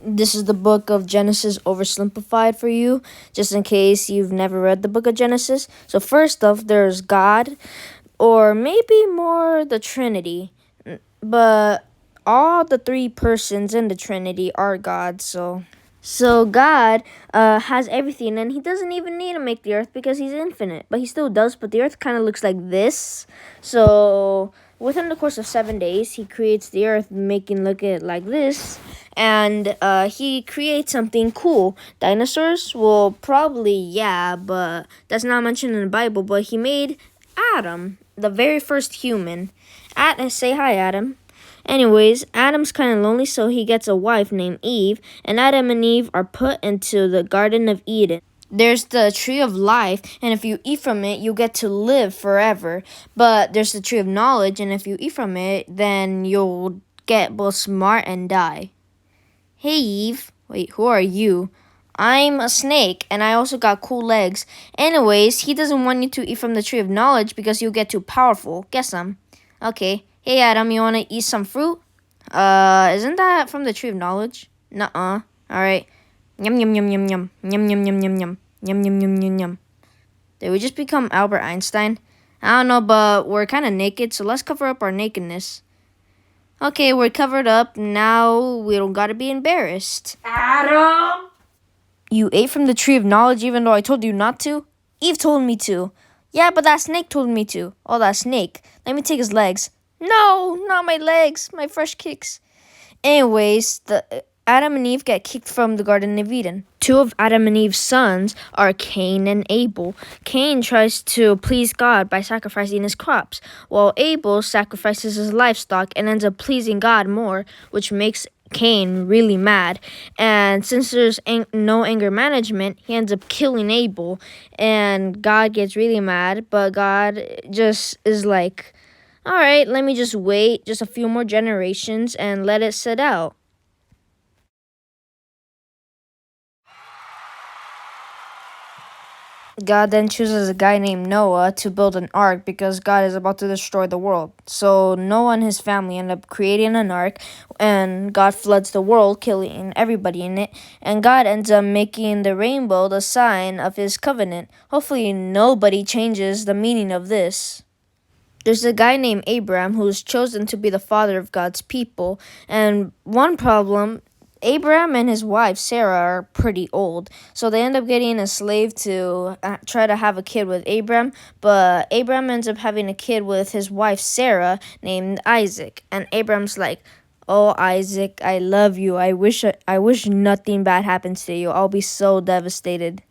This is the book of Genesis oversimplified for you, just in case you've never read the book of Genesis. So first off, there's God, or maybe more the Trinity, but all the three persons in the Trinity are God. So God has everything, and He doesn't even need to make the earth because He's infinite. But He still does. But the earth kind of looks like this. So within the course of 7 days, He creates the earth, making look it like this, and He creates something cool. Dinosaurs? Well, probably yeah, but that's not mentioned in the Bible. But He made Adam, the very first human. Say hi, Adam. Anyways, Adam's kind of lonely, so he gets a wife named Eve, and Adam and Eve are put into the Garden of Eden. There's the tree of life, and if you eat from it, you get to live forever. But there's the tree of knowledge, and if you eat from it, then you'll get both smart and die. Hey, Eve. Wait, who are you? I'm a snake, and I also got cool legs. Anyways, he doesn't want you to eat from the tree of knowledge because you'll get too powerful. Guess some. Okay. Hey, Adam, you want to eat some fruit? Isn't that from the tree of knowledge? Nuh-uh. Alright. Yum, yum, yum, yum, yum. Yum, yum, yum, yum, yum. Yum, yum, yum, yum, yum. Did we just become Albert Einstein? I don't know, but we're kind of naked, so let's cover up our nakedness. Okay, we're covered up. Now we don't gotta be embarrassed. Adam! You ate from the tree of knowledge even though I told you not to? Eve told me to. Yeah, but that snake told me to. Oh, that snake. Let me take his legs. No, not my legs. My fresh kicks. Anyways, Adam and Eve get kicked from the Garden of Eden. Two of Adam and Eve's sons are Cain and Abel. Cain tries to please God by sacrificing his crops, while Abel sacrifices his livestock and ends up pleasing God more, which makes Cain really mad. And since there's no anger management, he ends up killing Abel, and God gets really mad, but God just is like, all right, let me just wait just a few more generations and let it sit out. God then chooses a guy named Noah to build an ark because God is about to destroy the world. So Noah and his family end up creating an ark, and God floods the world, killing everybody in it. And God ends up making the rainbow the sign of his covenant. Hopefully nobody changes the meaning of this. There's a guy named Abraham who's chosen to be the father of God's people. And one problem, Abraham and his wife Sarah are pretty old, so they end up getting a slave to try to have a kid with Abraham, but Abraham ends up having a kid with his wife Sarah named Isaac, and Abraham's like, "Oh, Isaac, I love you. I wish nothing bad happens to you. I'll be so devastated."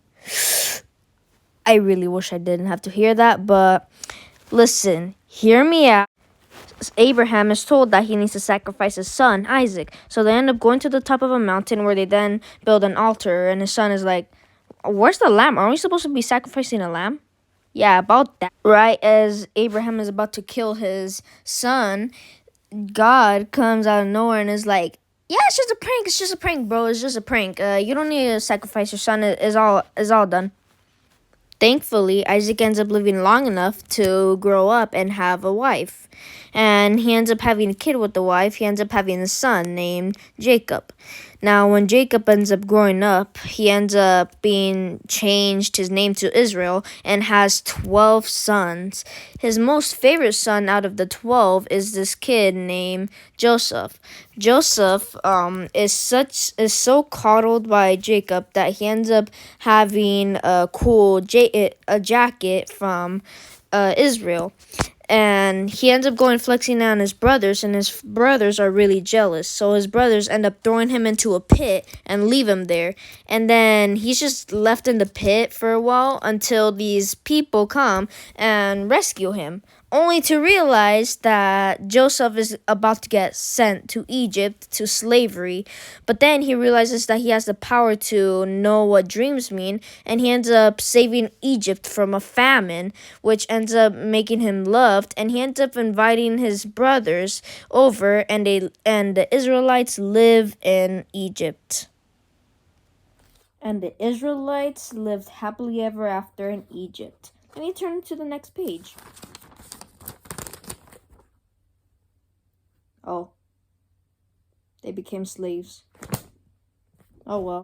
I really wish I didn't have to hear that, but listen, hear me out. Abraham is told that he needs to sacrifice his son, Isaac. So they end up going to the top of a mountain where they then build an altar. And his son is like, "Where's the lamb? Aren't we supposed to be sacrificing a lamb?" Yeah, about that. Right as Abraham is about to kill his son, God comes out of nowhere and is like, "Yeah, it's just a prank. It's just a prank, bro. It's just a prank. You don't need to sacrifice your son. It's all done." Thankfully, Isaac ends up living long enough to grow up and have a wife. And he ends up having a kid with the wife. He ends up having a son named Jacob. Now, when Jacob ends up growing up, he ends up being changed his name to Israel and has 12 sons. His most favorite son out of the 12 is this kid named Joseph. Joseph is so coddled by Jacob that he ends up having a cool jacket from Israel. And he ends up going flexing on his brothers, and his brothers are really jealous. So his brothers end up throwing him into a pit and leave him there. And then he's just left in the pit for a while until these people come and rescue him, only to realize that Joseph is about to get sent to Egypt to slavery. But then he realizes that he has the power to know what dreams mean, and he ends up saving Egypt from a famine, which ends up making him loved, and he ends up inviting his brothers over, and the Israelites live in Egypt. And the Israelites lived happily ever after in Egypt. Let me turn to the next page. Oh, they became slaves. Oh well.